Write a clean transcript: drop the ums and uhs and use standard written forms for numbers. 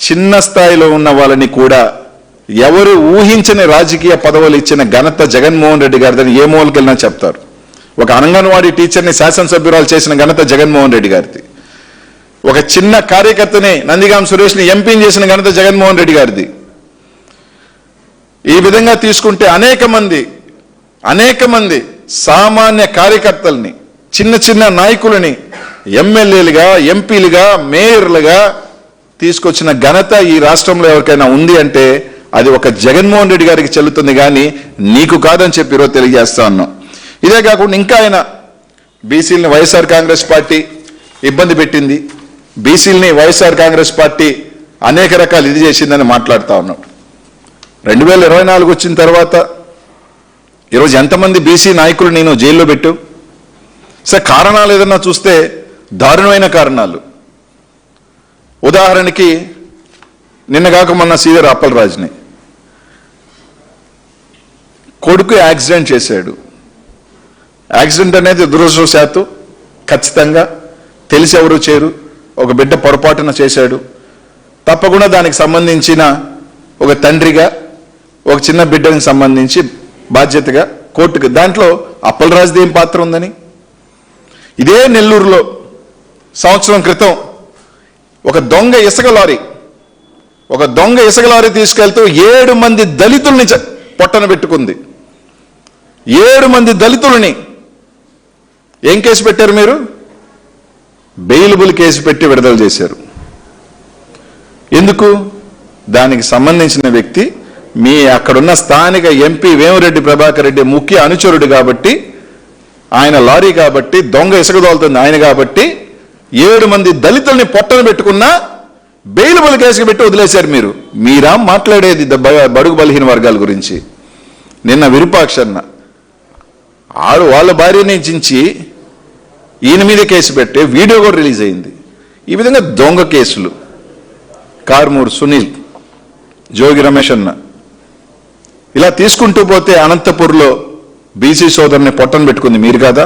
చిన్న స్థాయిలో ఉన్న వాళ్ళని కూడా ఎవరు ఊహించని రాజకీయ పదవులు ఇచ్చిన ఘనత జగన్మోహన్ రెడ్డి గారిదని ఏ మూలకెళ్ళినా చెప్తారు. ఒక అంగన్వాడీ టీచర్ని శాసనసభ్యురాలు చేసిన ఘనత జగన్మోహన్ రెడ్డి గారిది. ఒక చిన్న కార్యకర్తని నందిగాం సురేష్ని ఎంపీని చేసిన ఘనత జగన్మోహన్ రెడ్డి గారిది. ఈ విధంగా తీసుకుంటే అనేక మంది సామాన్య కార్యకర్తల్ని, చిన్న చిన్న నాయకులని ఎమ్మెల్యేలుగా, ఎంపీలుగా, మేయర్లుగా తీసుకొచ్చిన ఘనత ఈ రాష్ట్రంలో ఎవరికైనా ఉంది అంటే అది ఒక జగన్మోహన్ రెడ్డి గారికి చెల్లుతుంది, కానీ నీకు కాదని చెప్పి ఈరోజు తెలియజేస్తా ఉన్నాం. ఇదే కాకుండా ఇంకా ఆయన బీసీలని వైఎస్ఆర్ కాంగ్రెస్ పార్టీ ఇబ్బంది పెట్టింది, బీసీలని వైఎస్ఆర్ కాంగ్రెస్ పార్టీ అనేక రకాలు ఇది చేసిందని మాట్లాడుతూ ఉన్నాం. 2024 వచ్చిన తర్వాత ఈరోజు ఎంతమంది బీసీ నాయకులు నేను జైల్లో పెట్టావు? సార్, కారణాలు ఏదన్నా చూస్తే దారుణమైన కారణాలు. ఉదాహరణకి నిన్నగాక మొన్న సీదర్ అప్పలరాజుని కొడుకు యాక్సిడెంట్ చేశాడు. యాక్సిడెంట్ అనేది దురదృష్టవశాత్తు ఖచ్చితంగా తెలిసి ఎవరు చేయరు, ఒక బిడ్డ పొరపాటున చేశాడు. తప్పకుండా దానికి సంబంధించిన ఒక తండ్రిగా ఒక చిన్న బిడ్డకి సంబంధించి బాధ్యతగా కోర్టుకు, దాంట్లో అప్పలరాజుది ఏం పాత్ర ఉందని. ఇదే నెల్లూరులో సంవత్సరం క్రితం ఒక దొంగ ఇసుక లారీ తీసుకెళ్తూ 7 మంది దళితుల్ని పొట్టన పెట్టుకుంది. 7 మంది దళితులని ఏం కేసు పెట్టారు మీరు? బెయిలబుల్ కేసు పెట్టి విడుదల చేశారు. ఎందుకు? దానికి సంబంధించిన వ్యక్తి మీ అక్కడున్న స్థానిక ఎంపీ వేమిరెడ్డి ప్రభాకర్ రెడ్డి ముఖ్య అనుచరుడు కాబట్టి, ఆయన లారీ కాబట్టి, దొంగ ఇసుక దోలుతుంది ఆయన కాబట్టి 7 మంది దళితుల్ని పొట్టన పెట్టుకున్నా బెయిలబుల్ కేసుకు పెట్టి వదిలేశారు. మీరా మాట్లాడేది బడుగు బలహీన వర్గాల గురించి? నిన్న విరూపాక్షన్న వాళ్ళ భార్యని చించి ఈయన మీద కేసు పెట్టి వీడియో కూడా రిలీజ్ అయింది. ఈ విధంగా దొంగ కేసులు, కార్మూర్ సునీల్, జోగి రమేష్ అన్న, ఇలా తీసుకుంటూ పోతే అనంతపూర్లో బీసీ సోదరుని పొట్టను పెట్టుకుంది మీరు కాదా?